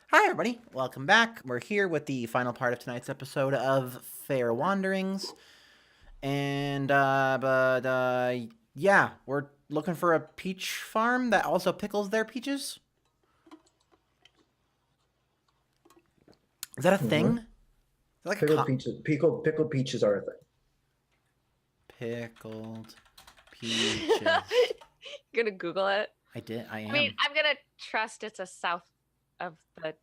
Hi, everybody. Welcome back. We're here with the final part of tonight's episode of Fair Wanderings. Yeah, we're looking for a peach farm that also pickles their peaches. Is that a Mm-hmm. thing? Is that like a Pickled peaches are a thing. pickled peaches? You're gonna Google it. I did. I I mean, am. I'm gonna trust it's a South of the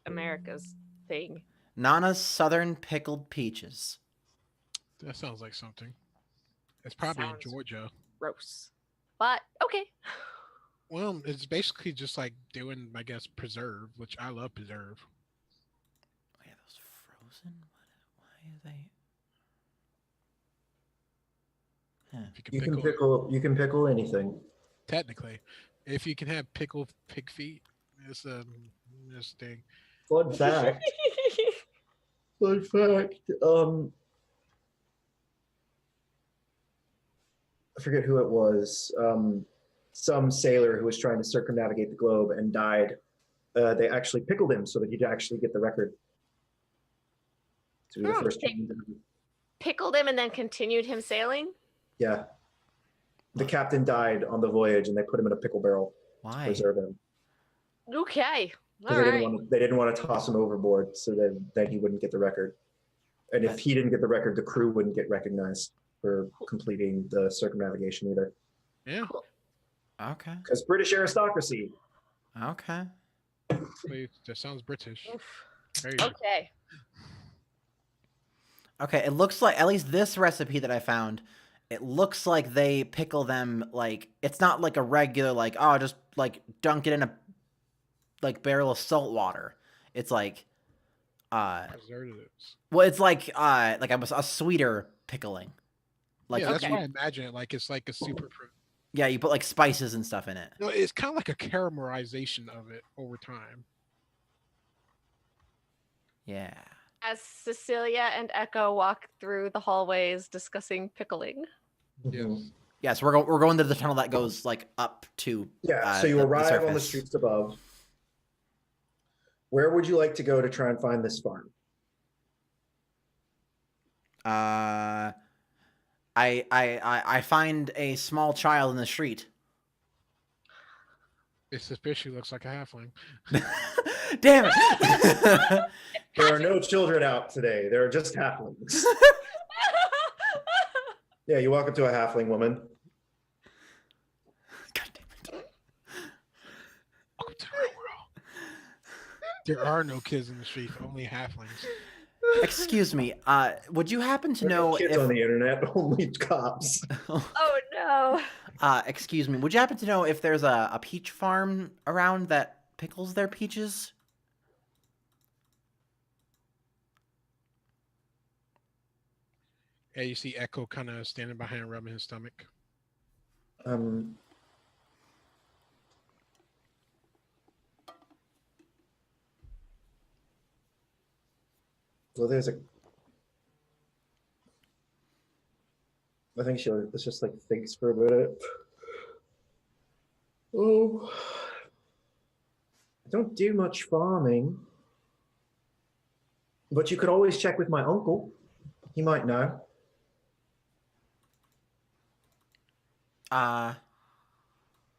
Americas thing. Nana's Southern Pickled Peaches. That sounds like something. It's probably in Sounds Georgia. gross. But okay. Well, it's basically just like doing, I guess, preserve, which I love preserve. Oh, yeah, those frozen? Why are they? If you can You can pickle, pickle anything. technically, if you can have pickled pig feet, it's a this thing. Fun fact. Fun fact. I forget who it was. Some sailor who was trying to circumnavigate the globe and died. They actually pickled him so that he'd actually get the record to be the first They human. pickled him and then continued him sailing. Yeah. The captain died on the voyage, and they put him in a pickle barrel to Why? preserve him. Okay. Because All they right. didn't want to toss him overboard so that then he wouldn't get the record. And if he didn't get the record, the crew wouldn't get recognized for completing the circumnavigation either. Yeah, Okay. Because British aristocracy. Okay. wait, that sounds British. Oof. There you go. Okay. Okay, it looks like, at least this recipe that I found, it looks like they pickle them like, it's not like a regular, like, oh, just like dunk it in a like barrel of salt water. It's like, Preservatives. well, it's like a sweeter pickling. Like, Yeah, that's Okay. why I imagine it like it's like a super. yeah, you put like spices and stuff in it. No, it's kind of like a caramelization of it over time. Yeah. As Cecilia and Echo walk through the hallways discussing pickling. Yes. Yeah, so we're going to the tunnel that goes like up to Yeah, so you the arrive on the surface. streets above. Where would you like to go to try and find this farm? I find a small child in the street. It suspiciously looks like a halfling. Damn it! There are no children out today. There are just halflings. Yeah, you walk up to a halfling woman. God damn it. Welcome to the real world. There are no kids in the street, only halflings. Excuse me. Would you happen to There are no know kids if on the internet, only cops. Oh no. excuse me, would you happen to know if there's a peach farm around that pickles their peaches? Yeah, you see Echo kind of standing behind, rubbing his stomach. Um, well, there's a. I think she'll just like thinks for a minute. Oh, I don't do much farming, but you could always check with my uncle. He might know.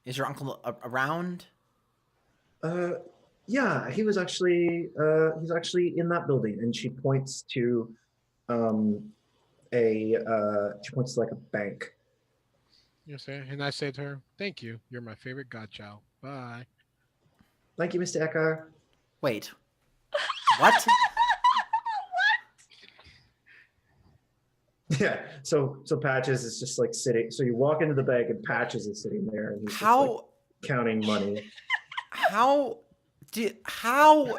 Is your uncle around? Yeah, he's actually in that building, and she points to she points to like a bank. Yes, and I said to her, "Thank you. You're my favorite godchild. Bye." Thank you, Mr. Echo. Wait. What? Yeah, so Patches is just like sitting. So you walk into the bank, and Patches is sitting there, and he's just, like, How counting money. how did how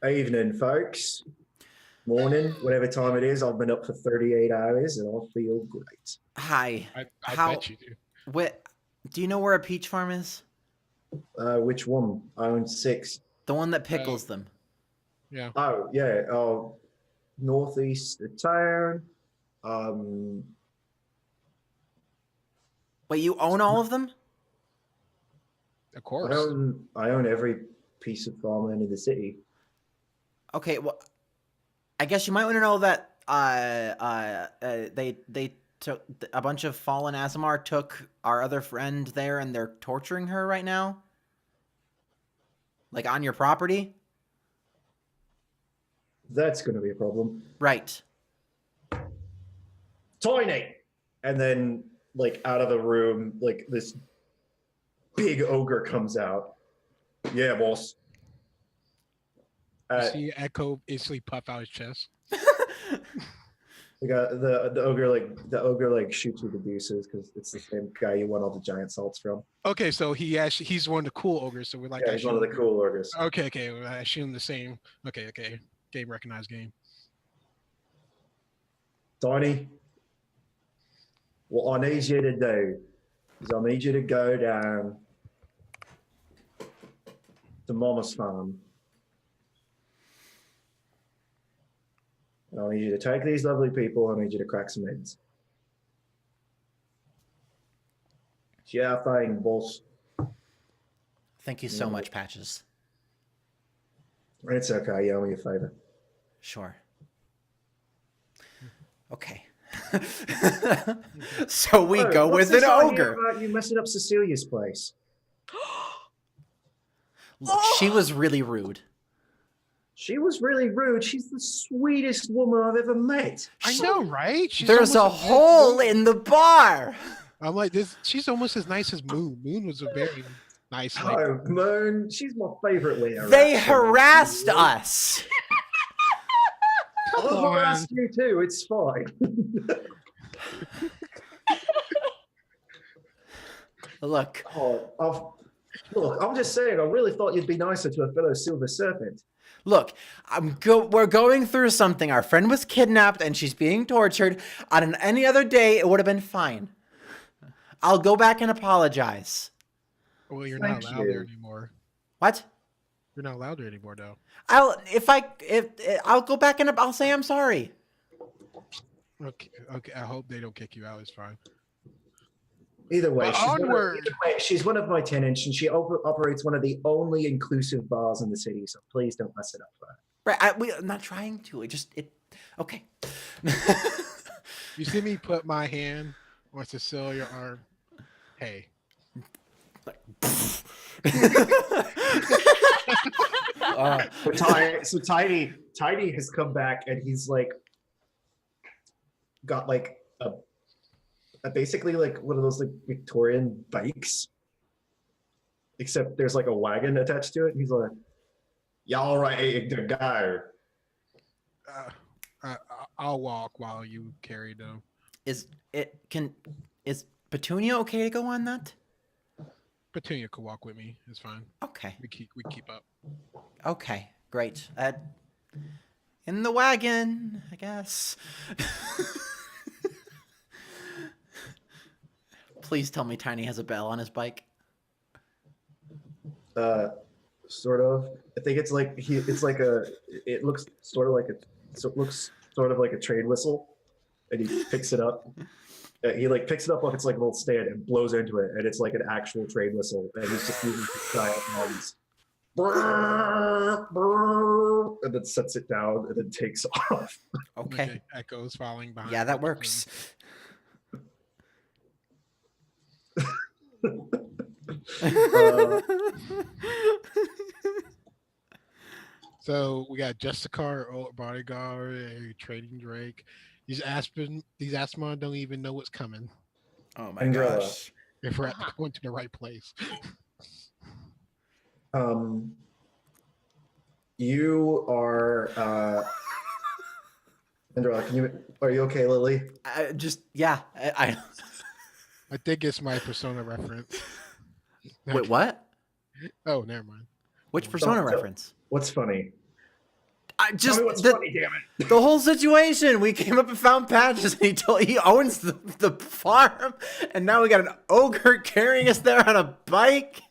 Evening, folks. Morning, whatever time it is. I've been up for 38 hours, and I feel great. hi. I How bet you do. what do you know where a peach farm is? Which one? I own 6. The one that pickles them. Yeah. Oh yeah. Oh, northeast of town. Um, Wait, you own all of them? Of course. I own every piece of farmland in the city. Okay, well, I guess you might want to know that they took a bunch of fallen Azamar took our other friend there, and they're torturing her right now. Like on your property, That's going to be a problem. right? Tiny. And then, like, out of the room, like, this big ogre comes out. Yeah, boss. You see Echo instantly puff out his chest. The ogre like shoots with the deuces because it's the same guy you won all the giant salts from. Okay, so he's one of the cool ogres. So we're like, Yeah, he's one of the cool ogres. Okay, I assume the same. Okay, game recognized game. Tiny, what I need you to do is I need you to go down to Mama's farm. And I need you to take these lovely people. I need you to crack some eggs. Yeah, thing, boss. Thank you so much, Patches. It's okay. You owe me a favor. Sure. Okay. So we go What's with an this I hear ogre. about you messing up Cecilia's place? Look, she was really rude. She was really rude. She's the sweetest woman I've ever met. I know, right? There's a hole in the bar. I'm like this. She's almost as nice as Moon. Moon was a very nice. Like, Oh, Moon. She's my favorite Leo. They harassed us. I'll harass you too. It's fine. Look, Look, I'm just saying, I really thought you'd be nicer to a fellow silver serpent. look, we're going through something. Our friend was kidnapped and she's being tortured. On any other day, it would have been fine. I'll go back and apologize. well, you're Thank not allowed you. there anymore. What? You're not allowed there anymore, though. I'll go back and I'll say I'm sorry. Okay. I hope they don't kick you out. It's fine. Either way, Onward! she's one of my tenants, and she operates one of the only inclusive bars in the city. So please don't mess it up for her. Right? I'm not trying to. Okay. You see me put my hand on Cecilia's arm. Hey. So Tiny has come back, and he's like got like a basically like one of those like Victorian bikes, except there's like a wagon attached to it. He's like, "Y'all ready to go?" I'll walk while you carry them. Is Petunia okay to go on that? Petunia could walk with me. It's fine. Okay. We keep up. Okay. Great. In the wagon, I guess. Please tell me Tiny has a bell on his bike. Sort of. I think it's like it looks sort of like a train whistle, and he picks it up. He like picks it up off its like little stand and blows into it, and it's like an actual train whistle, and he's just using giant horns. And then sets it down and then takes off. Okay. Echo's following behind. Yeah, that works. So we got Jessica, our old bodyguard, a trading Drake. These Asmon don't even know what's coming. Oh my Andrella. gosh. If we're going to the right place. You are Andrella, are you okay, Lily? I I think it's my Persona reference. Wait, what? Oh, never mind. Which Persona Don't- reference? What's funny? Just Tell me what's funny, damn it. the whole situation. We came up and found Patches, and he owns the farm, and now we got an ogre carrying us there on a bike.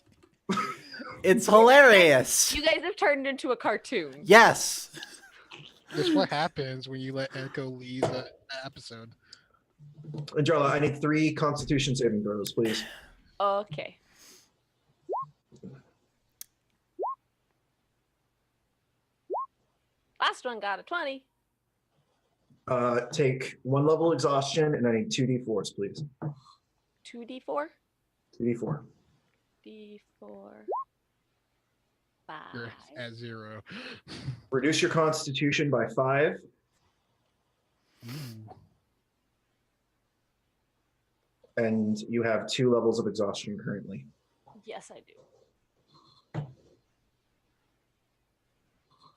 It's hilarious. You guys have turned into a cartoon. Yes. That's what happens when you let Echo lead the episode. Andrella, I need 3 Constitution saving throws, please. Okay. Last one got a 20. Take 1 level exhaustion, and I need 2d4s, please. 2d4? 2d4. D4. You're 5. at 0. Reduce your constitution by 5. Ooh. And you have 2 levels of exhaustion currently. Yes, I do.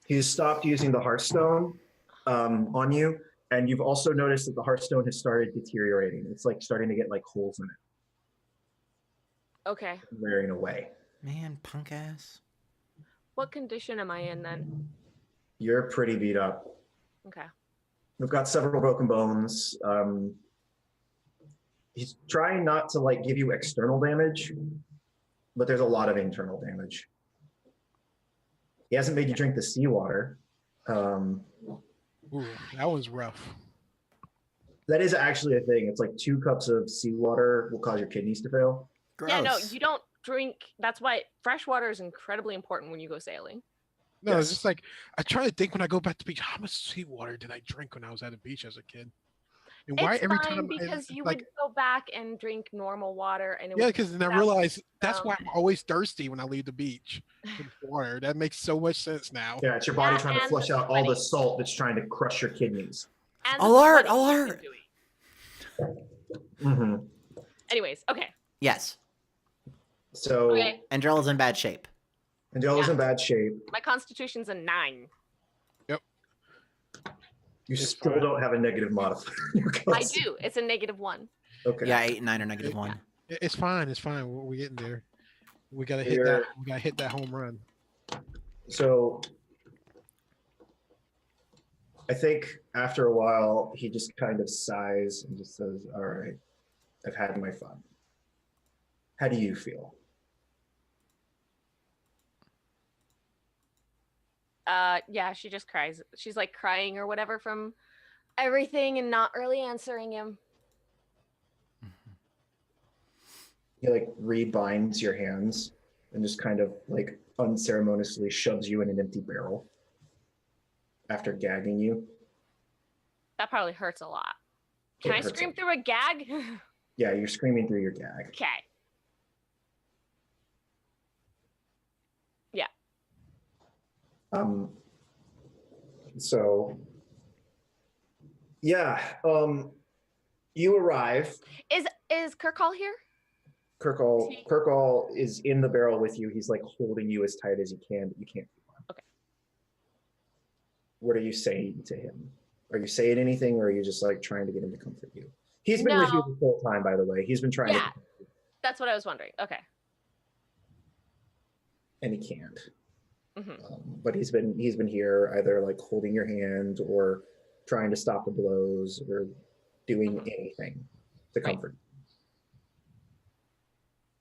He's stopped using the Hearthstone on you, and you've also noticed that the Hearthstone has started deteriorating. It's like starting to get like holes in it, Okay. wearing away. Man, punk ass. What condition am I in then? You're pretty beat up. Okay. We've got several broken bones. He's trying not to like give you external damage, but there's a lot of internal damage. He hasn't made you drink the seawater. Ooh, that was rough. That is actually a thing. It's like 2 cups of seawater will cause your kidneys to fail. Gross. Yeah, no, you don't drink. That's why fresh water is incredibly important when you go sailing. No, Yes. it's just like I try to think when I go back to the beach, how much seawater did I drink when I was at the beach as a kid? And why It's every fine time because you like would go back and drink normal water, and it yeah, would because then I that realized that's sound why I'm always thirsty when I leave the beach for the water. That makes so much sense now. Yeah, it's your body That trying to and flush the out all the sweating. salt that's trying to crush your kidneys. and the Alert, sweating you've been alert. doing. Mm-hmm. Anyways, okay. Yes. So Okay. Andrela's in bad shape. Angela's Yeah. in bad shape. My constitution's a 9. You It's still fine. don't have a negative modifier. in your I consti- do. It's a -1. Okay. Yeah, 8 and 9 are negative Yeah. 1. It's fine. It's fine. We're getting there. We gotta hit You're- that. We gotta hit that home run. So I think after a while, he just kind of sighs and just says, "All right, I've had my fun. How do you feel?" Yeah, she just cries. She's like crying or whatever from everything and not really answering him. He like rebinds your hands and just kind of like unceremoniously shoves you in an empty barrel after gagging you. That probably hurts a lot. It Can I hurts scream a- through a gag? Yeah, you're screaming through your gag. Okay. So yeah, you arrive. Is Kirkall here? Kirkall is in the barrel with you. He's like holding you as tight as he can, but you can't. Okay. What are you saying to him? Are you saying anything, or are you just like trying to get him to comfort you? He's been with you No. the whole time, by the way. He's been trying Yeah. to, That's what I was wondering. Okay. and he can't. hmm But he's been here either like holding your hand or trying to stop the blows or doing anything to Right. comfort.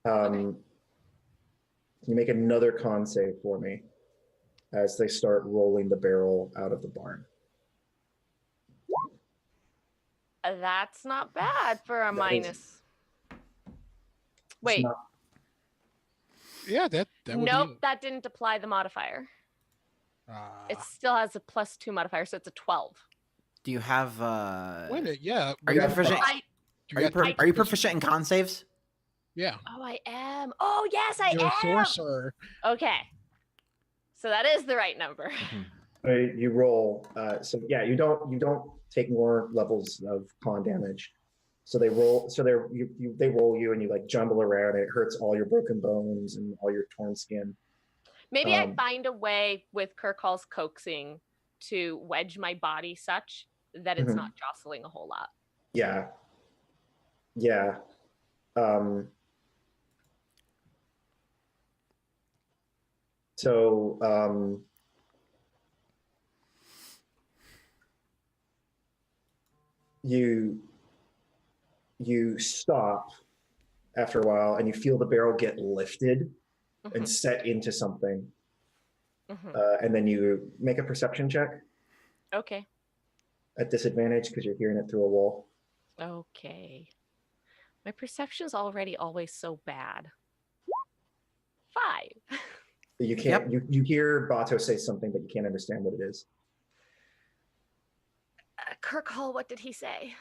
Can you make another con save for me as they start rolling the barrel out of the barn? That's not bad for a That is- minus. It's Wait, not- Yeah, that would nope, be. that didn't apply the modifier. It Ah. still has a +2 modifier, so it's a 12. Do you have Wait a minute. Yeah. Are you Yeah. proficient? I Are you proficient in con saves? Yeah. Oh, I am. Oh, yes, I You're a am. sorcerer. Okay. So that is the right number. You roll. So yeah, you don't take more levels of con damage. So they roll. So they roll you, and you like jumble around. It hurts all your broken bones and all your torn skin. Maybe I Um, find a way with Kirkall's coaxing to wedge my body such that it's Mhm. not jostling a whole lot. Yeah. Yeah. So you stop after a while, and you feel the barrel get lifted and Mhm, set into something, mhm. and then you make a perception check Okay. at disadvantage because you're hearing it through a wall. Okay. My perception's already always so bad. 5. You can't. You hear Bato say something, but you can't understand what it is. her call. What did he say?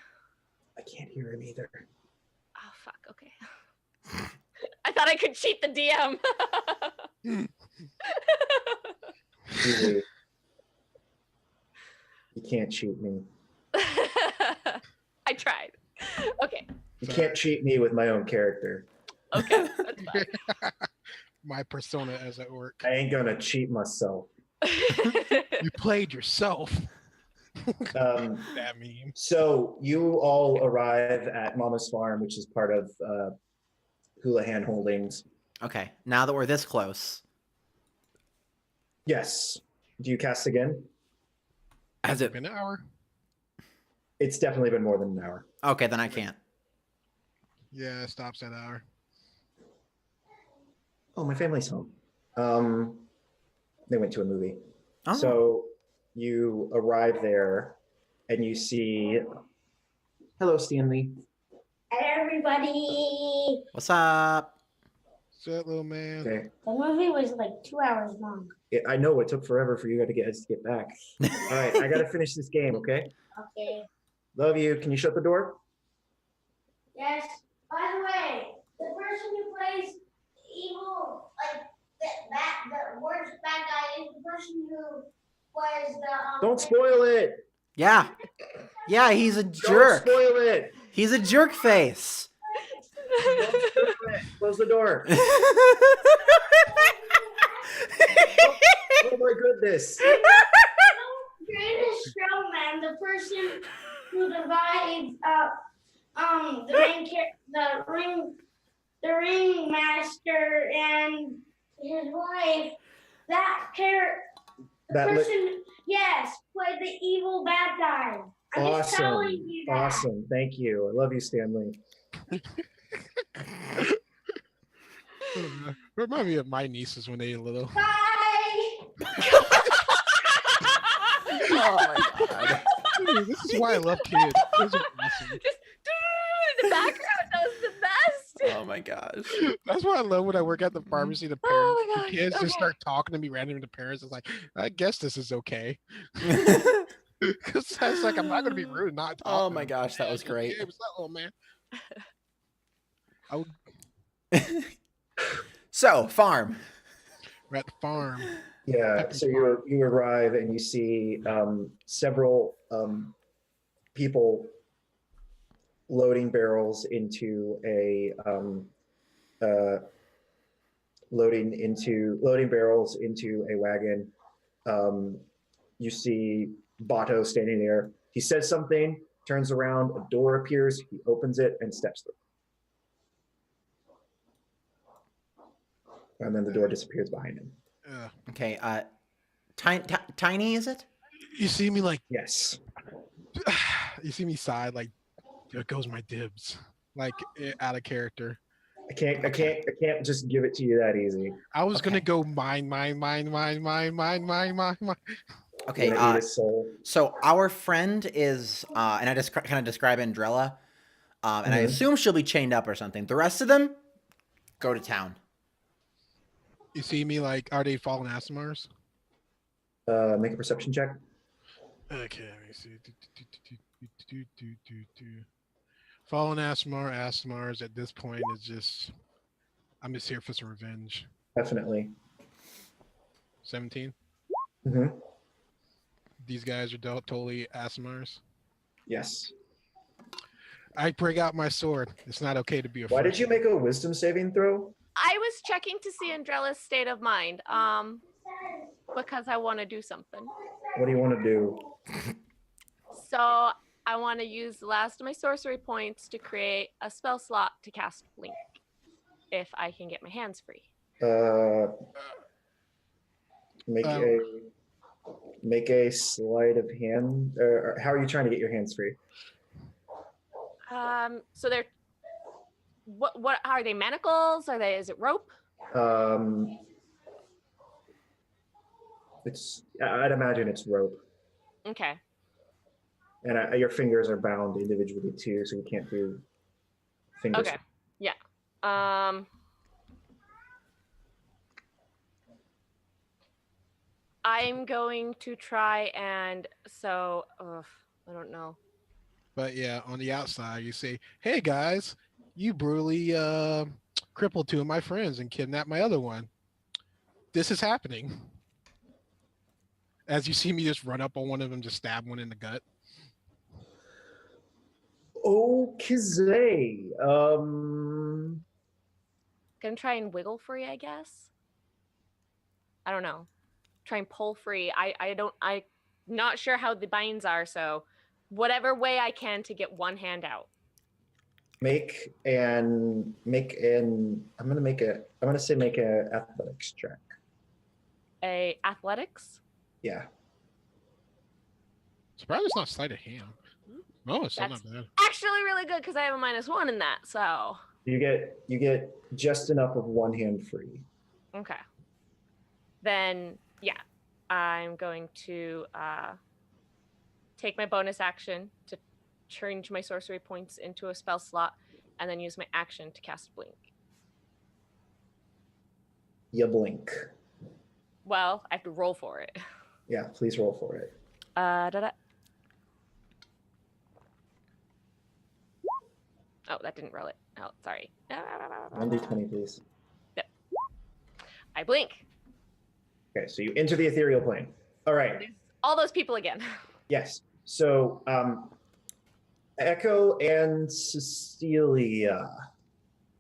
I can't hear him either. Oh, fuck. Okay. I thought I could cheat the DM. Julie, you can't cheat me. I tried. Okay. You can't cheat me with my own character. Okay. That's fine. My persona as at work. I ain't gonna cheat myself. You played yourself. Um, That meme. so you all arrive at Mama's Farm, which is part of Houlihan Holdings. Okay, now that we're this close, Yes. Do you cast again? has it? Been an hour? It's definitely been more than an hour. Okay, then I can't. Yeah, it stops at hour. Oh, my family's home. They went to a movie. Oh. So you arrive there and you see, hello, Stanley. Hi, everybody. What's up? What's that, little man? Okay. The movie was like 2 hours long. I know it took forever for you guys to get back. All right, I gotta finish this game, okay? Okay. Love you. Can you shut the door? Yes. By the way, the person who plays evil, like the worst bad guy, is the person who was the. Don't spoil it. Yeah, yeah, he's a Don't jerk. spoil it. He's a jerk face. Don't spoil it. Close the door. Oh my goodness. Greatest showman, the person who divides the main the ring master and his wife. That person, yes, played the evil bad guy. I'm just telling Awesome. you that. Awesome. Thank you. I love you, Stanley. Remind me of my nieces when they were little. Bye. Oh my god. Dude, this is why I love kids. Those are awesome. Just in the background, that was the best. Oh my gosh. That's why I love when I work at the pharmacy. The parents, Oh my the gosh, kids okay. just start talking to me randomly. The parents is like, I guess this is okay. Because that's like, I'm not going to be rude and not talk. Oh to my them. gosh, that Yeah, was it's okay. great. What's up, little man? I would, So, farm. we're at the farm. Yeah. So you arrive and you see several people loading barrels into a loading barrels into a wagon. You see Bato standing there. He says something, turns around, a door appears, he opens it and steps through. And then the door disappears behind him. Okay, Tiny, is it? You see me like, Yes. you see me sigh like, there goes my dibs. Like, out of character. I can't just give it to you that easy. I was going to Okay. go mine. Okay, You're gonna eat his soul. so our friend is, and I just kind of describe Andrella, and I Mhm. assume she'll be chained up or something. The rest of them, go to town. You see me like, are they fallen Asimars? Make a perception check. Okay, let me see. Fallen Asimars at this point is just, I'm just here for some revenge. Definitely. 17. hmm These guys are totally Asimars. Yes. I break out my sword. It's not okay to be afraid. Why did you make a wisdom saving throw? was checking to see Andrella's state of mind. Because I want to do something. What do you want to do? So I want to use the last of my sorcery points to create a spell slot to cast Blink, if I can get my hands free. Make a sleight of hand. How are you trying to get your hands free? So they're what are they, manacles? Is it rope? I'd imagine it's rope, Okay. and your fingers are bound individually too, so you can't do fingers. Okay. Yeah. I'm going to try and I don't know. But yeah, on the outside, you say, "Hey guys, you brutally crippled two of my friends and kidnapped my other one. This is happening." As you see me just run up on one of them, just stab one in the gut. Okay. Gonna try and wiggle free, I guess. I don't know. Try and pull free. I'm not sure how the binds are, so whatever way I can to get one hand out. Make an. I'm gonna say make a athletics check. A athletics. Yeah. Surprised it's not sleight of hand. No, it's still That's not bad. actually really good because I have a -1 in that. So You get just enough of one hand free. okay. Then yeah, I'm going to take my bonus action to change my sorcery points into a spell slot, and then use my action to cast Blink. You blink. Well, I have to roll for it. Yeah, please roll for it. Da-da. Oh, that didn't roll it. Oh, sorry. 1d20, please. I blink. Okay, so you enter the ethereal plane. All right. There's all those people again. Yes. So, Echo and Cecilia,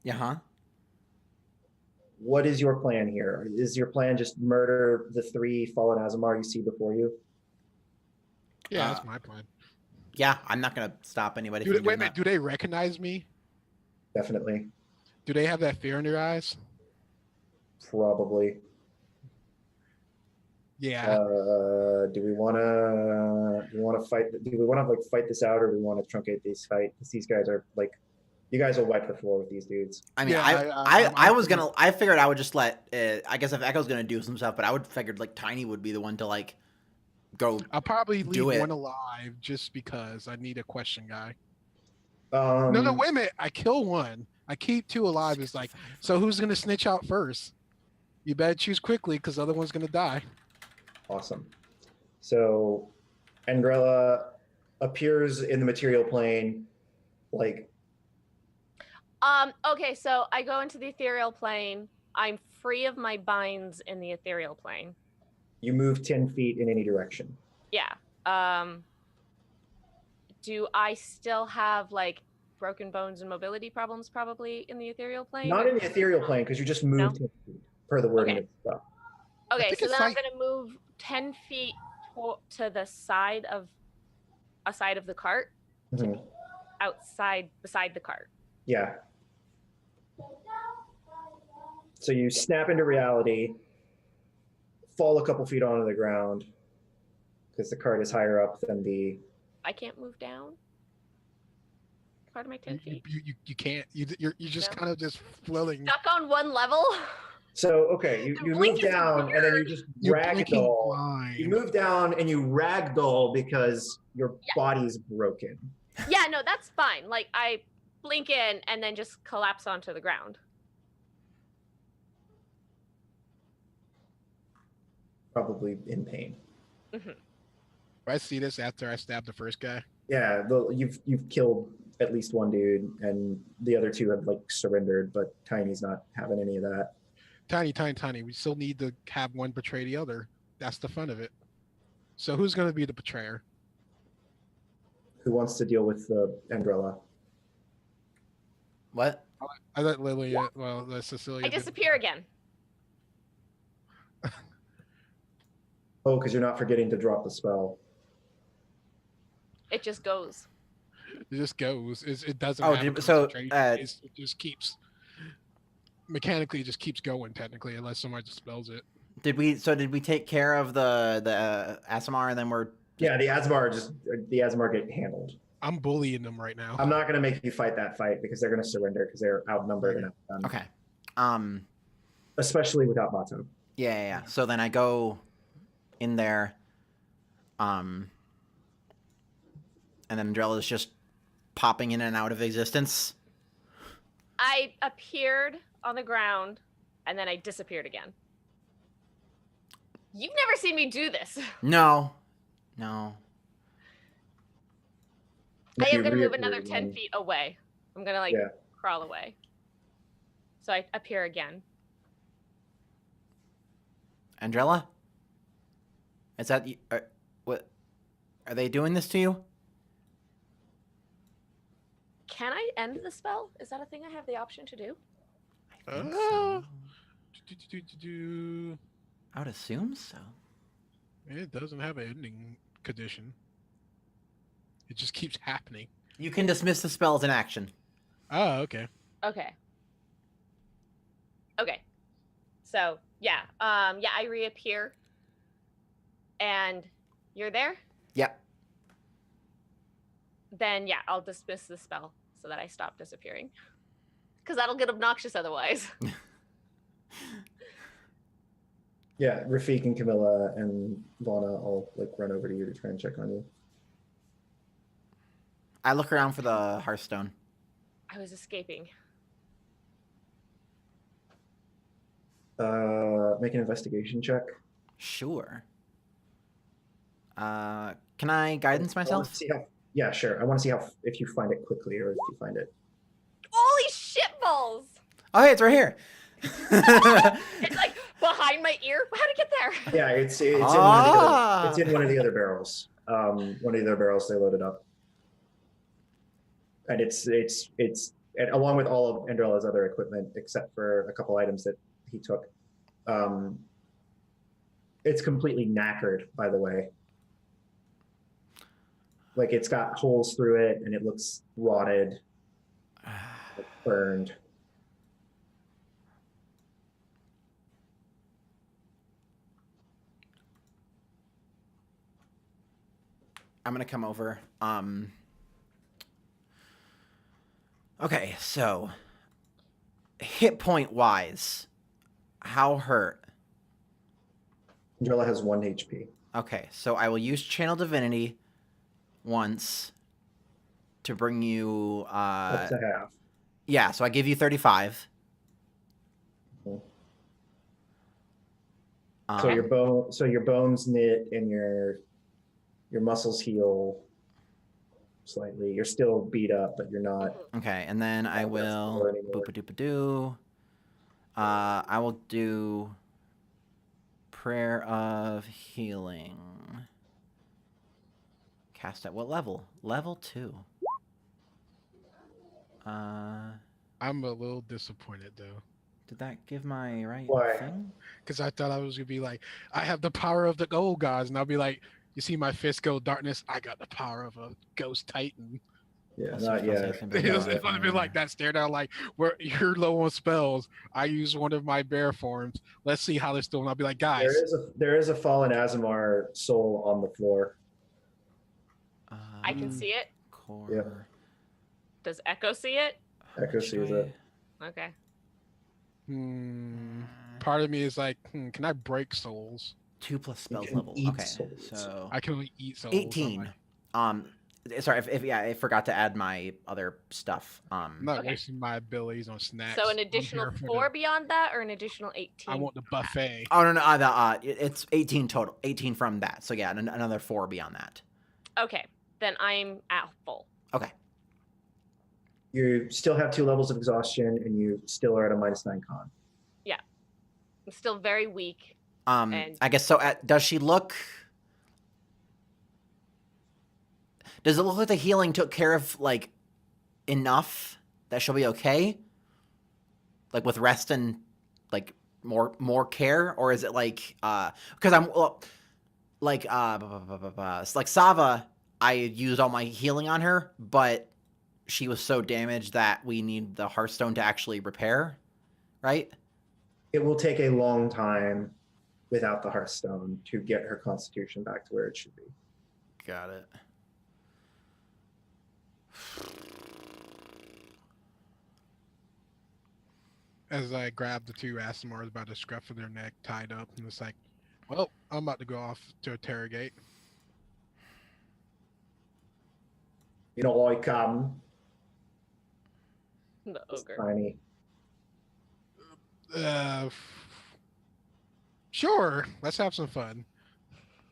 Yeah, huh? what is your plan here? Is your plan just murder the 3 fallen Azamar you see before you? Yeah, that's my plan. Yeah, I'm not gonna stop anybody. Wait from a doing minute. that. Do they recognize me? Definitely. Do they have that fear in their eyes? Probably. Yeah. Do we want to fight? Do we want to like fight this out, or do we want to truncate this fight? Because these guys are like, you guys will wipe the floor with these dudes. I mean, Yeah, I was gonna. I figured I would just let. I guess if Echo's gonna do some stuff, but I would figured like Tiny would be the one to like go. I'll probably do leave it. one alive just because I need a question guy. No, No, wait a minute. I kill one. I keep 2 alive. It's like, so who's gonna snitch out first? You better choose quickly because the other one's gonna die. Awesome. So, Angrella appears in the material plane, like Okay, so I go into the ethereal plane. I'm free of my binds in the ethereal plane. you move 10 feet in any direction. Yeah. Do I still have like broken bones and mobility problems probably in the ethereal plane? Not in the ethereal plane because you just moved 10 feet per the wording Okay. of the stuff. Okay, think so it's then I'm like- gonna move 10 feet to the side of the cart, Mhm. outside beside the cart. Yeah. So you snap into reality, fall a couple feet onto the ground because the cart is higher up than the. I can't move down. Part of my 10 feet. You can't. You're just No. kind of just floating. Stuck on one level. So okay, you move blink is down and then you just You're blinking ragdoll. blind. You move down and you ragdoll because your body's broken. Yeah, no, that's fine. Like I blink in and then just collapse onto the ground. Probably in pain. I see this after I stabbed the first guy. Yeah, you've killed at least one dude, and the other 2 have like surrendered, but Tiny's not having any of that. Tiny. We still need to have one betray the other. That's the fun of it. So who's going to be the betrayer? Who wants to deal with the Andrella? What? I let Lily. Well, Cecilia. I disappear again. Oh, because you're not forgetting to drop the spell. It just goes. It just goes. It doesn't. Oh, have a so, concentration. It just keeps. Mechanically, it just keeps going. Technically, unless someone just spells it. Did we take care of the Asimar and then we're Yeah, the Asmar get handled. I'm bullying them right now. I'm not going to make you fight that fight because they're going to surrender because they're outnumbered and outdone. okay? Especially without Bato. Yeah. So then I go in there, and then Andrella's just popping in and out of existence. I appeared on the ground and then I disappeared again. You've never seen me do this. No. I am You gonna move reappear another 10 again. feet away. I'm gonna like Yeah. crawl away. So I appear again. Andrella? Is that you? What? Are they doing this to you? Can I end the spell? Is that a thing I have the option to do? I think Uh, so. do-do-do-do-do. I would assume so. It doesn't have an ending condition. It just keeps happening. You can dismiss the spell as an action. Oh, okay. Okay. Okay. So yeah, I reappear, and you're there. Yep. Then yeah, I'll dismiss the spell so that I stop disappearing, because that'll get obnoxious otherwise. Yeah, Rafik and Camilla and Vana all like run over to you to try and check on you. I look around for the Hearthstone. I was escaping. Make an investigation check. Sure. Can I guidance I wanna myself? see how, yeah, sure. I want to see how if you find it quickly or if you find it. Holy shitballs! Oh, hey, it's right here. It's like behind my ear. How'd it get there? Yeah, it's Ah. it's in one of the other barrels. One of the other barrels they loaded up, and it's and along with all of Andrella's other equipment except for a couple items that he took. It's completely knackered, by the way. Like it's got holes through it, and it looks rotted, like burned. I'm gonna come over. Okay, so hit point wise, how hurt? Andrella has 1 HP. Okay, so I will use Channel Divinity once to bring you. Up to half. Yeah, so I give you 35. Mhm. Um, So your bones knit and your muscles heal slightly. You're still beat up, but you're not. Okay, and then I Not will restful anymore. boop-a-doop-a-doo. I will do Prayer of Healing. Cast at what level? Level 2. I'm a little disappointed though, Did that give my right Why? thing? because I thought I was gonna be like, I have the power of the gold gods, and I'll be like, you see my fist go darkness, I got the power of a ghost titan. Yeah, Let's not see if yet. I'll say It was something gonna be like that. Stare down, like, where you're low on spells. I use one of my bear forms. Let's see how this doing. I'll be like, guys, There is a fallen Azamar soul on the floor. I can see it. Core. Yep. Does Echo see it? Echo Should sees I- it. Okay. part of me is like, can I break souls? 2 plus spells can level. eat Okay, souls. so I can only eat souls. I'm 18. like, Sorry, if I forgot to add my other stuff. I'm not Okay. wasting my abilities on snacks. So an I'm additional here for 4 beyond that, or an additional 18? I want the buffet. Oh no, it's 18 total. 18 from that. So yeah, another 4 beyond that. Okay, then I'm at full. Okay. You still have 2 levels of exhaustion, and you still are at a -9 con. I'm still very weak. And And- I guess so. Does she look? Does it look like the healing took care of like enough that she'll be okay? Like with rest and like more care, or is it like because I'm like it's like Sava, I used all my healing on her, but she was so damaged that we need the Hearthstone to actually repair, right? It will take a long time without the Hearthstone to get her constitution back to where it should be. Got it. As I grab the 2 Asimars by the scruff of their neck, tied up, and it's like, well, I'm about to go off to interrogate. You know, I come. The It's ogre. tiny. Sure, let's have some fun.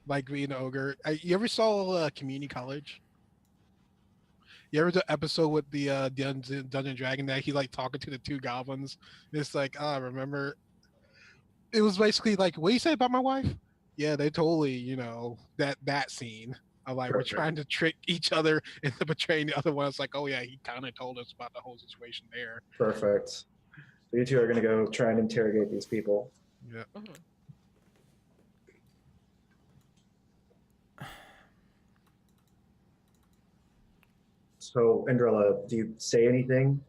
Like being an ogre. You ever saw Community College? You ever the episode with the Dungeon Dragon that he like talking to the two goblins? It's like, remember? It was basically like, what you say about my wife? Yeah, they totally, that scene of like we're Perfect. trying to trick each other into betraying the other one. It's like, oh yeah, he kind of told us about the whole situation there. Perfect. So you two are going to go try and interrogate these people. Yeah. Mhm. So, Andrella, do you say anything?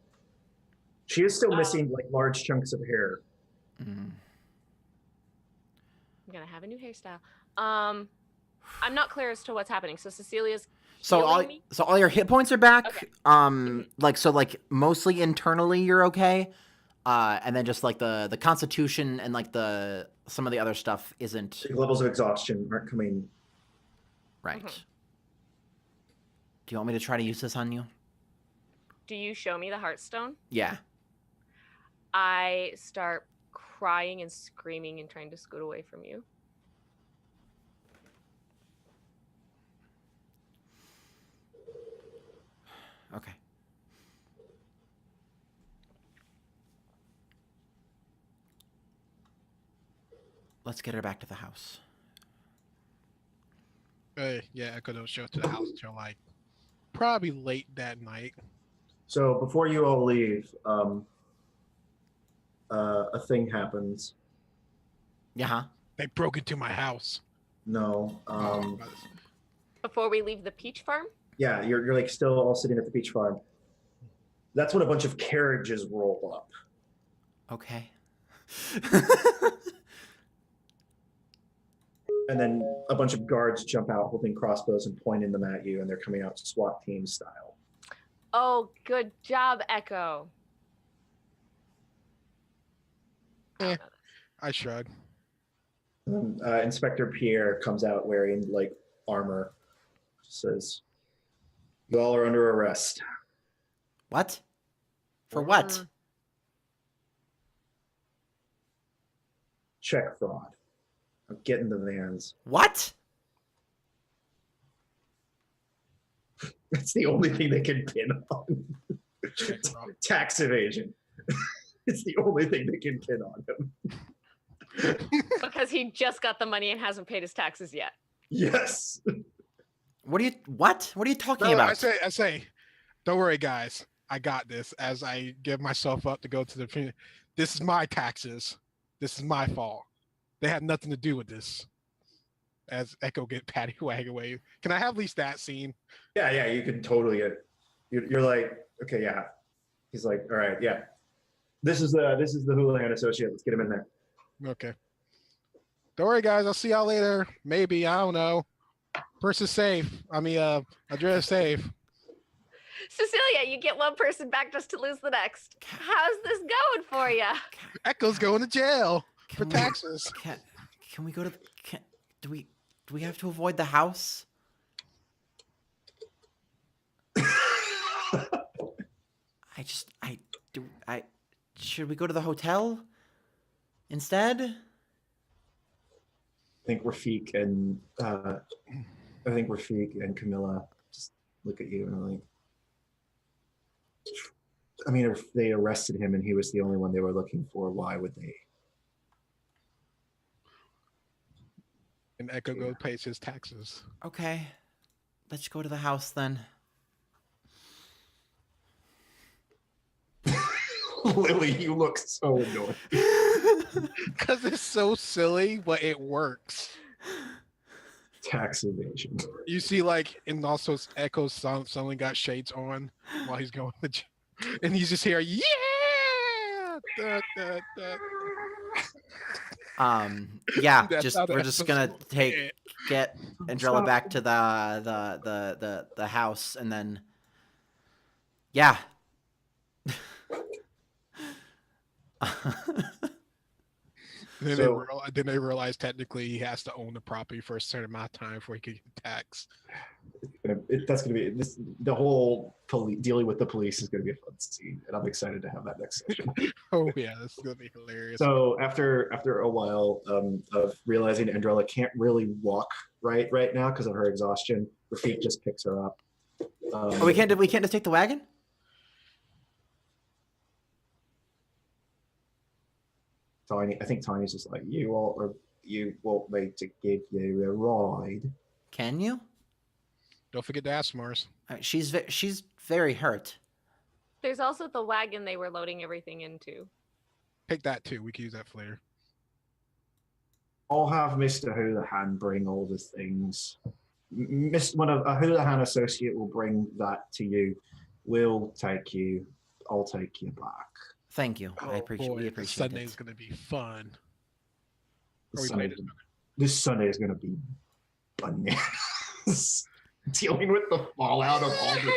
She is still Um, missing like large chunks of hair. Mm. I'm gonna have a new hairstyle. I'm not clear as to what's happening. So Cecilia's So healing me. all your hit points are back. Okay. Like mostly internally you're okay. And then just like the constitution and like some of the other stuff isn't The levels of exhaustion aren't coming. right. Mhm. Do you want me to try to use this on you? Do you show me the Heartstone? Yeah. I start crying and screaming and trying to scoot away from you. Okay. Let's get her back to the house. Yeah, Echo don't show up to the house until like probably late that night. So before you all leave, a thing happens. Yeah. Huh? They broke into my house. No. Before we leave the peach farm? Yeah, you're like still all sitting at the beach farm. That's when a bunch of carriages roll up. Okay. And then a bunch of guards jump out holding crossbows and pointing them at you, and they're coming out SWAT team style. Oh, good job, Echo. Eh. I shrug. Inspector Pierre comes out wearing like armor. Says, "You all are under arrest." What? For what? Check fraud. Now get in the vans. What? It's the only thing they can pin on. Tax evasion. It's the only thing they can pin on him. Because he just got the money and hasn't paid his taxes yet. Yes. What are you talking No, about? I say, don't worry, guys. I got this. As I give myself up to go to the, this is my taxes. This is my fault. They had nothing to do with this. As Echo get patty wag away. Can I have at least that scene? Yeah, you can totally get. You're like, okay, yeah. He's like, all right, yeah. This is the Houlihan associate. Let's get him in there. Okay. Don't worry, guys. I'll see y'all later. Maybe, I don't know. Person's safe. Address safe. Cecilia, you get one person back just to lose the next. How's this going for you? Echo's going to jail for Can we- taxes. Can we go to? Do we have to avoid the house? Should we go to the hotel instead? I think Rafik and Camilla just look at you and are like, I mean, if they arrested him and he was the only one they were looking for, why would they? And Echo goes pays his taxes. Okay, let's go to the house then. Lily, you look so annoyed. Because it's so silly, but it works. Tax evasion. You see, like, and also Echo's suddenly got shades on while he's going to jail. And he's just here, yeah! Da, da, da. Yeah, That's how the we're just gonna get Andrella back to the house, and then yeah. Then, So- they realize technically he has to own the property for a certain amount of time before he can get taxed. That's going to be this. The whole dealing with the police is going to be a fun scene, and I'm excited to have that next session. Oh yeah, this is gonna be hilarious. So after a while of realizing Andrella can't really walk right now because of her exhaustion, Rafik just picks her up Oh, we can't just take the wagon? Tiny, I think Tiny's just like, you want me to give you a ride? Can you? Don't forget to ask Mars. She's very hurt. There's also the wagon they were loading everything into. Take that too. We can use that for later. I'll have Mr. Houlihan bring all the things. A Houlihan associate will bring that to you. I'll take you back. Thank you. Oh, We appreciate Sunday's it. gonna be fun. This Sunday is going to be bananas. Dealing with the fallout of all the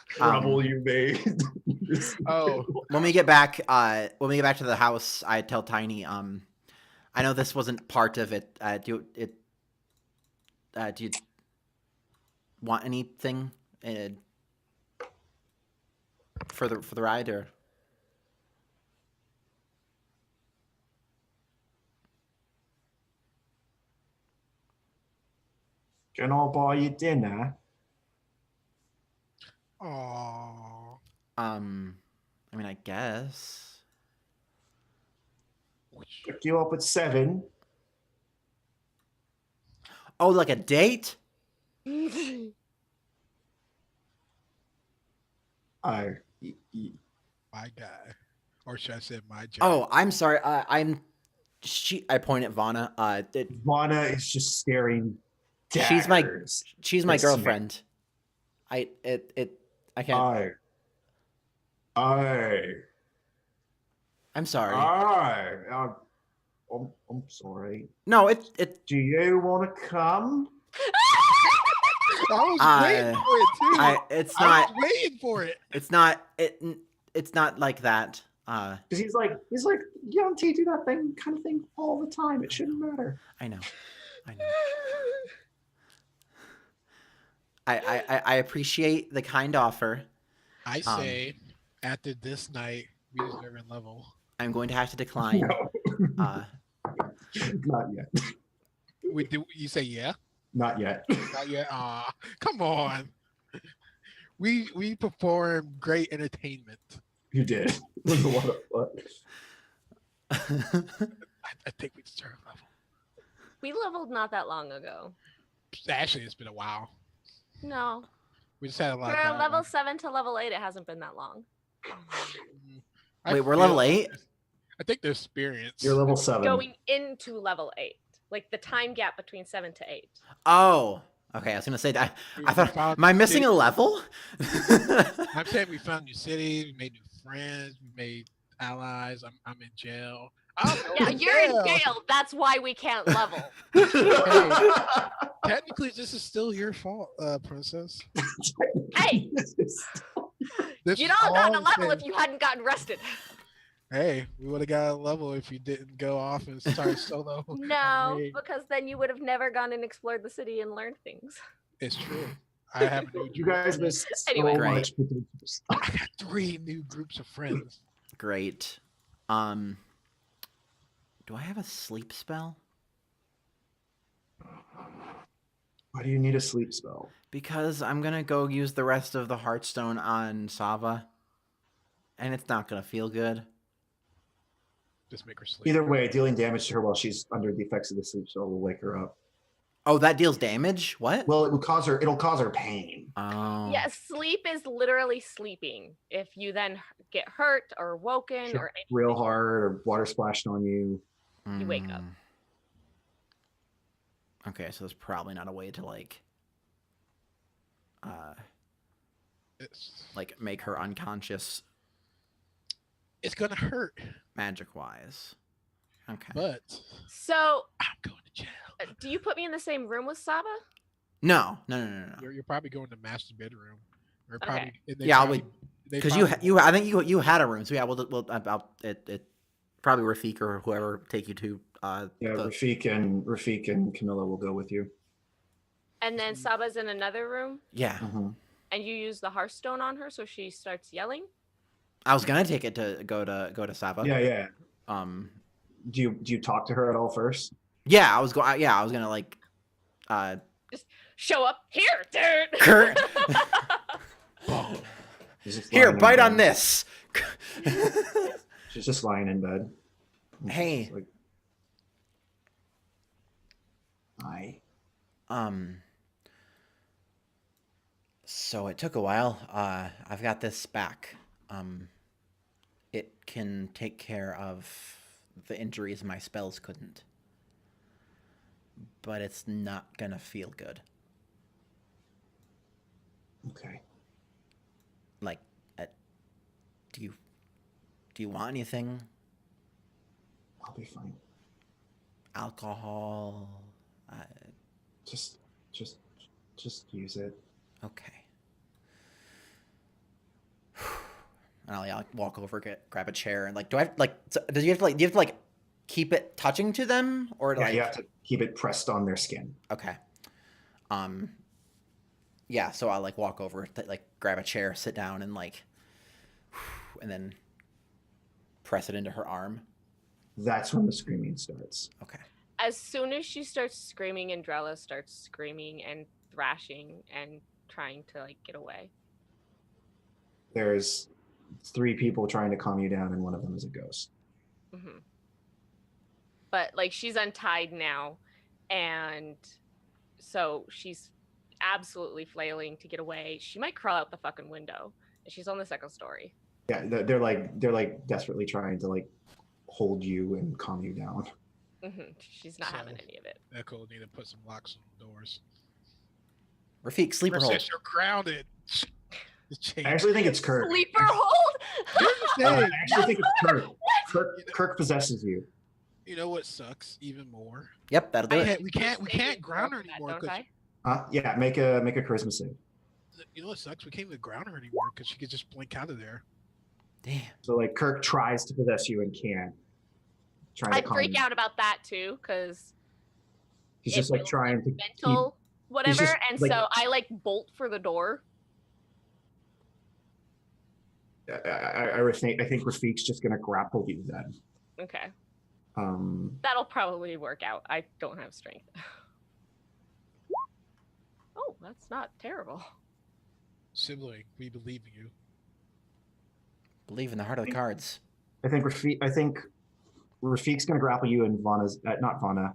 trouble you made. Oh, When we get back to the house, I tell Tiny, I know this wasn't part of it. Do you want anything for the ride, or? Can I buy you dinner? oh. I mean, I guess. Pick you up at 7. Oh, like a date? Oh, My guy, or should I say my job? Oh, I'm sorry. I point at Vana. Vana is just staring. She's my It's girlfriend. I can't. I'm sorry. I'm sorry. No, it. Do you want to come? I was waiting for it too. It's I not. was waiting for it. It's not. It's not like that. Because he's like, young T do that kind of thing all the time. It shouldn't matter. I know. I appreciate the kind offer. I say, after this night, we deserve a level. I'm going to have to decline. No. Not yet. You say yeah? Not yet. Not yet. Come on. We perform great entertainment. You did. It was a lot of fun. I think we deserve a level. We leveled not that long ago. Actually, it's been a while. No. We just had a lot of For level dialogue. 7 to level 8, it hasn't been that long. Wait, we're level 8? I think the experience. You're level 7. Going into level 8. Like the time gap between 7 to 8. Oh, okay. I was gonna say that. I We thought, found am I new missing a city. level? I'm saying we found new cities, we made new friends, we made allies. I'm in jail. Yeah, you're in jail. That's why we can't level. Technically, this is still your fault, princess. Hey, This you'd is all gotten a I'm level saying. if you hadn't gotten arrested. Hey, we would have got a level if you didn't go off and start solo. No, raid. because then you would have never gone and explored the city and learned things. It's true. I have a new You guys missed so Anyway. Great. much. I got 3 new groups of friends. Great. Do I have a sleep spell? Why do you need a sleep spell? Because I'm gonna go use the rest of the Heartstone on Sava, and it's not gonna feel good. Just make her sleep. Either way, dealing damage to her while she's under the effects of the sleep spell will wake her up. Oh, that deals damage? What? Well, it'll cause her pain. Oh. Yeah, sleep is literally sleeping. If you then get hurt or woken Sure. or anything, Real hard or water splashed on you. you wake up. Okay, so there's probably not a way to make her unconscious It's gonna hurt, magic wise. Okay. but So, I'm going to jail. do you put me in the same room with Saba? No. You're probably going to master bedroom. Or Okay. probably, and they Yeah, I'll probably- they Because probably- I think you had a room. So yeah, we'll probably Rafik or whoever take you to. Yeah, the- Rafik and Camilla will go with you. And then Saba's in another room, yeah. and you use the Hearthstone on her, so she starts yelling. I was gonna take it to go to Sava. Yeah. Do Do you talk to her at all first? Yeah, I was going. Yeah, I was gonna Show up here, dude. Kurt. Boom. She's just Here, lying in bite on bed. this. She's just lying in bed. And she's Hey. just like, hi. So it took a while. I've got this back. It can take care of the injuries my spells couldn't. But it's not gonna feel good. Okay. Like, do you want anything? I'll be fine. Alcohol? Just use it. Okay. And I'll walk over, grab a chair, and like, do you have to like keep it touching to them, or Yeah, like you have to keep it pressed on their skin. Okay. Yeah, so I'll like walk over, like grab a chair, sit down, and like, and then press it into her arm. That's when the screaming starts. Okay. As soon as she starts screaming, Andrella starts screaming and thrashing and trying to like get away. There's 3 people trying to calm you down, and one of them is a ghost. Mm-hmm. But like she's untied now, and so she's absolutely flailing to get away. She might crawl out the fucking window, and she's on the 2nd story. Yeah, they're like desperately trying to like hold you and calm you down. Mm-hmm. She's not having any of it. Echo need to put some locks on the doors. Rafik, sleeper hold. Princess, you're grounded. I actually think it's Kirk. Sleeper hold. I actually think it's Kirk. Kirk possesses you. You know what sucks even more? Yep, that'll do it. We can't ground her anymore because Yeah, make a charisma save. you know what sucks? We can't even ground her anymore because she could just blink out of there. Damn. So like Kirk tries to possess you and can't. I'd freak out about that too, because he's just like trying to mental whatever, just, and like, so I like bolt for the door. I think Rafik's just gonna grapple you then. Okay. That'll probably work out. I don't have strength. Oh, that's not terrible. Sibling, we believe in you. Believe in the heart of the cards. I think Rafik's gonna grapple you, and Vana's not Vana.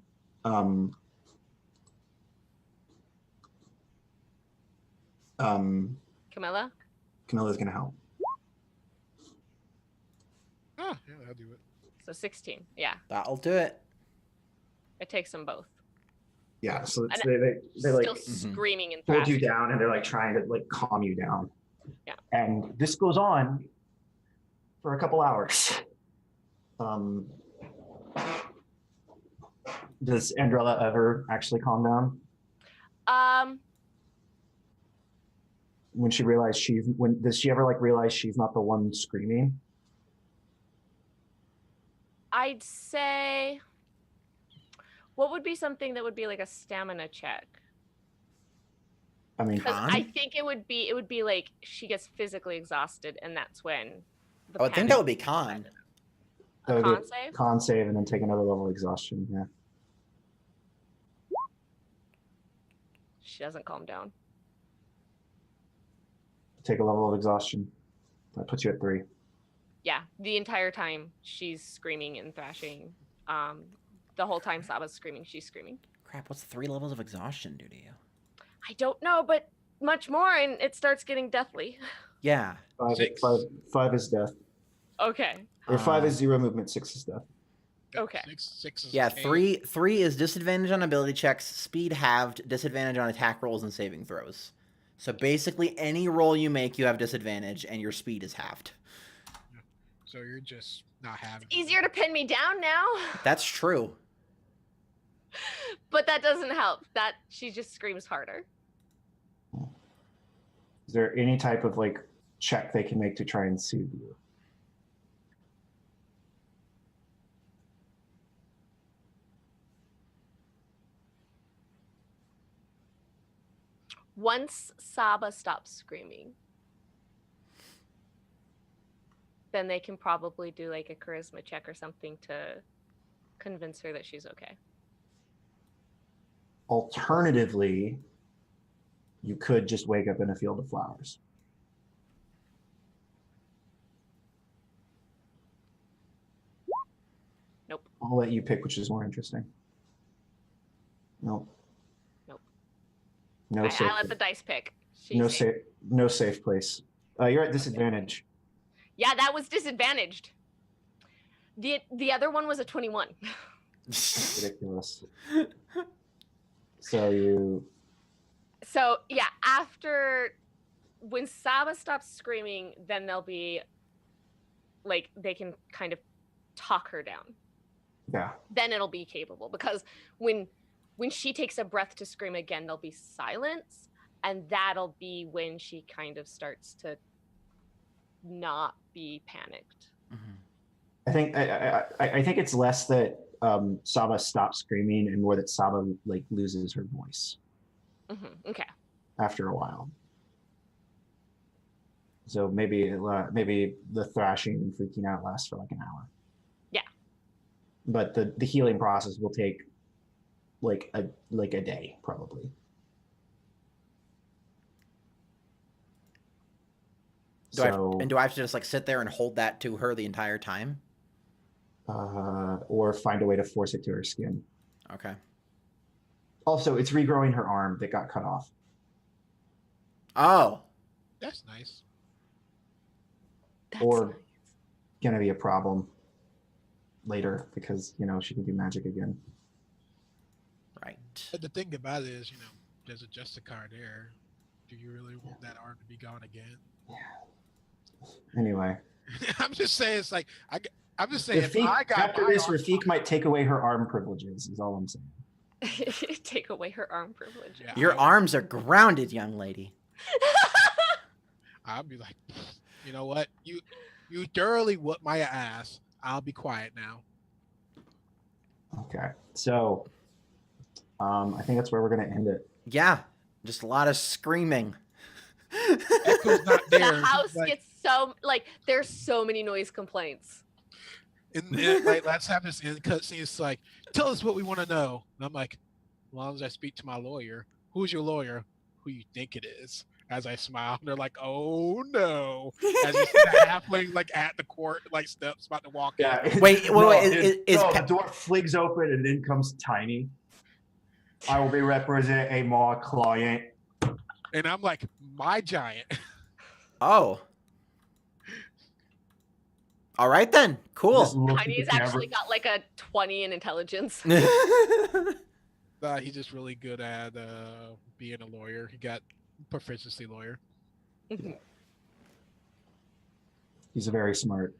Camilla? Camilla's gonna help. Oh, yeah, I'll do it. So 16. Yeah. That'll do it. It takes them both. Yeah, so it's, And they like still screaming and hold you thrashing. down, and they're like trying to like calm you down. Yeah. And this goes on for a couple hours. Does Andrella ever actually calm down? When she realized does she ever like realize she's not the one screaming? I'd say, what would be something that would be like a stamina check? I mean, Because Con? I think it would be like she gets physically exhausted, and that's when. I would think that would be con. that A would be con save. con save and then take another level of exhaustion. Yeah. She doesn't calm down. Take a level of exhaustion. That puts you at 3. Yeah, the entire time she's screaming and thrashing. The whole time Saba's screaming, she's screaming. Crap, what's 3 levels of exhaustion do to you? I don't know, but much more, and it starts getting deathly. Yeah. 5 is death. Okay. Or 5 is 0 movement. 6 is death. Okay. Six is Yeah, okay. 3 is disadvantage on ability checks, speed halved, disadvantage on attack rolls and saving throws. So basically any roll you make, you have disadvantage, and your speed is halved. So you're just not having it. Easier to pin me down now. That's true. But that doesn't help. That she just screams harder. Is there any type of like check they can make to try and soothe you? Once Saba stops screaming, then they can probably do like a charisma check or something to convince her that she's okay. Alternatively, you could just wake up in a field of flowers. I'll let you pick which is more interesting. Nope. Nope. No I safe. let the dice pick. No safe. No safe place. You're at disadvantage. Yeah, that was disadvantaged. The other one was a 21. Ridiculous. So yeah, after when Saba stops screaming, then they'll be like they can kind of talk her down. Yeah. Then it'll be capable, because when she takes a breath to scream again, there'll be silence, and that'll be when she kind of starts to not be panicked. I think it's less that Saba stops screaming and more that Saba like loses her voice. Okay. After a while. So maybe the thrashing and freaking out lasts for like an hour. Yeah. But the healing process will take like a day probably. Do I have to just like sit there and hold that to her the entire time? Or find a way to force it to her skin. Okay. Also, it's regrowing her arm that got cut off. Oh. That's nice. That's Or nice. gonna be a problem later because she can do magic again. Right. But the thing about it is, there's a Justicar there. Do you really want that arm to be gone again? Yeah. Anyway. I'm just saying, it's like I'm just saying. After this, Rafik might take away her arm privileges. Is all I'm saying. Take away her arm privilege. Yeah, Your arms are grounded, young lady. I'll be like, you know what? You thoroughly whooped my ass. I'll be quiet now. Okay, so I think that's where we're gonna end it. Yeah, just a lot of screaming. Echo's not there. The house gets so there's so many noise complaints. And like, let's have this in cutscene. It's like, tell us what we want to know. And I'm like, as long as I speak to my lawyer. Who's your lawyer? Who you think it is? As I smile, and they're like, "Oh no!" As you see the halfling at the court, steps about to walk in. Wait. The door flings open and in comes Tiny. I will be representing my client. And I'm like, my giant. Oh. All right then. Cool. Tiny's actually got a 20 in intelligence. He's just really good at being a lawyer. He got proficiency lawyer. He's very smart.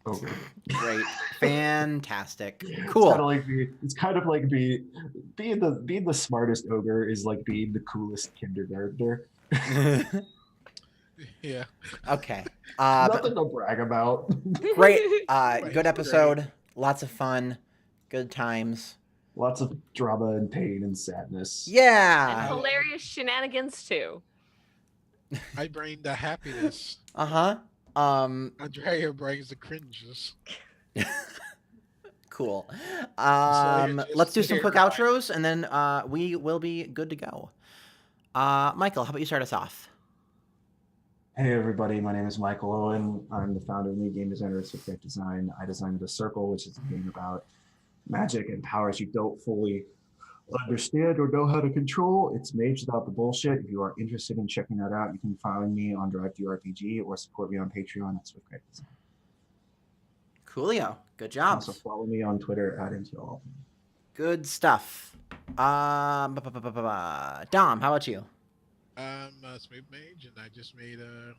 Okay. Great. Fantastic. Cool. It's kind of like being the smartest ogre is like being the coolest kindergartner. Yeah. Okay. Nothing to brag about. Great. Good episode. Lots of fun. Good times. Lots of drama and pain and sadness. Yeah. And hilarious shenanigans too. I bring the happiness. Andrea brings the cringes. Cool. So Let's do some quick outros, and then we will be good to go. Michael, how about you start us off? Hey everybody, my name is Michael Owen. I'm the founder and lead game designer at Swift Design. I designed The Circle, which is a game about magic and powers you don't fully understand or know how to control. It's Mage Without the Bullshit. If you are interested in checking that out, you can find me on DriveThruRPG or support me on Patreon at Swift Design. Coolio. Good job. Also follow me on Twitter at IntoAll. Good stuff. Dom, how about you? I'm a Smooth Mage, and I just made a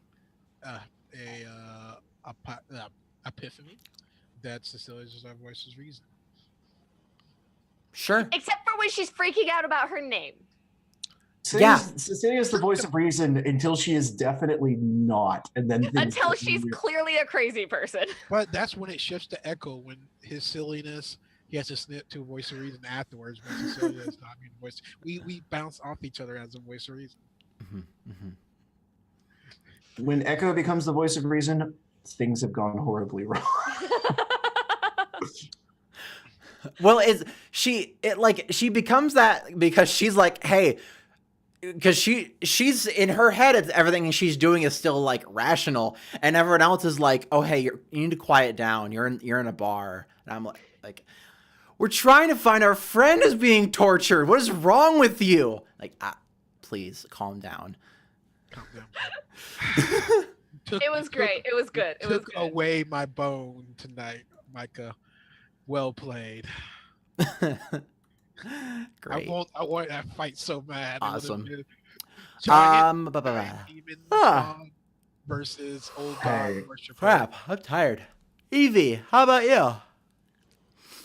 epiphany that Cecilia's our voice is reason. Sure. Except for when she's freaking out about her name. Cecilia's the voice of reason until she is definitely not, and then until she's clearly a crazy person. But that's when it shifts to Echo, when his silliness, he has to snip to a voice of reason afterwards. When Cecilia is not being voice, we bounce off each other as a voice of reason. When Echo becomes the voice of reason, things have gone horribly wrong. Well, she becomes that because she's like, hey, because she's in her head, it's everything she's doing is still like rational, and everyone else is like, oh hey, you need to quiet down, you're in a bar. And I'm like we're trying to find our friend is being tortured, what is wrong with you? Like, please calm down. Calm down. It was great. It was good. It was Took good. away my bone tonight, Micah. Well played. Great. I wanted that fight so bad. Awesome. Giant Bye-bye. demon Ah. god versus old Hey, god worshiper. Crap, I'm tired. Evie, how about you?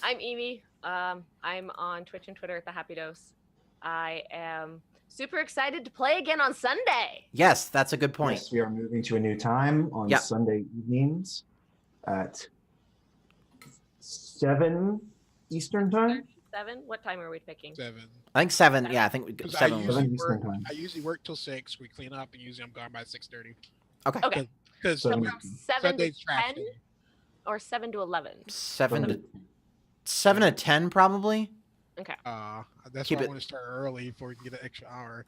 I'm Evie. I'm on Twitch and Twitter at the Happy Dose. I am super excited to play again on Sunday. Yes, that's a good point. Yes, we are moving to a new time on Yep. Sunday evenings at 7 Eastern time. 7? What time are we picking? 7. I think 7. Yeah, I think we 'Cause 7. was- 7 Eastern time. I usually work till 6. We clean up, and usually I'm gone by 6:30. Okay. Okay. Because So- So from 7 to Sunday's trash 10 day. or 7 to 11? 7 to 10 probably. Okay. That's Keep why I it- want to start early before we can get an extra hour.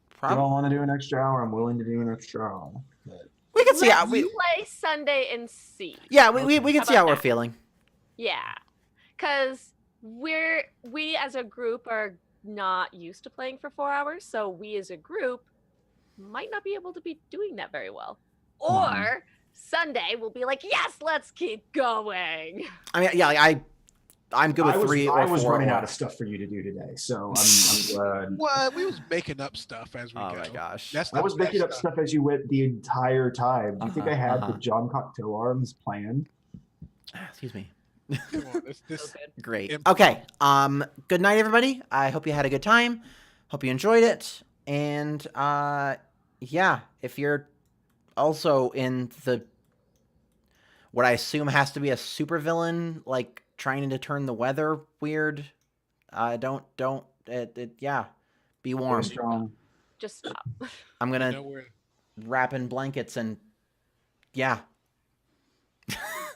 If you Probably. don't want to do an extra hour, I'm willing to do an extra hour. But We can see how Let's we. play Sunday and see. Yeah, we can How see how about we're that? feeling. Yeah. Because we as a group are not used to playing for 4 hours, so we as a group might not be able to be doing that very well. Or Sunday we'll be like, yes, let's keep going. I mean, yeah, like, I'm good with I was, 3 or I was 4. running out of stuff for you to do today, so I'm glad. Well, we was making up stuff as we Oh go. my gosh. That's I the was making up best stuff as you went the entire time. Do you think I had Uh-huh. the John Cocktail Arms planned? Excuse me. Come on, So this good. Great. Imp- Okay. Good night, everybody. I hope you had a good time. Hope you enjoyed it. And yeah, if you're also in the what I assume has to be a supervillain, like trying to turn the weather weird, don't yeah, be Stay warm. strong. Just stop. I'm gonna know where wrap in blankets and yeah.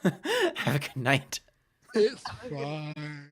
Have a good night. it's fine.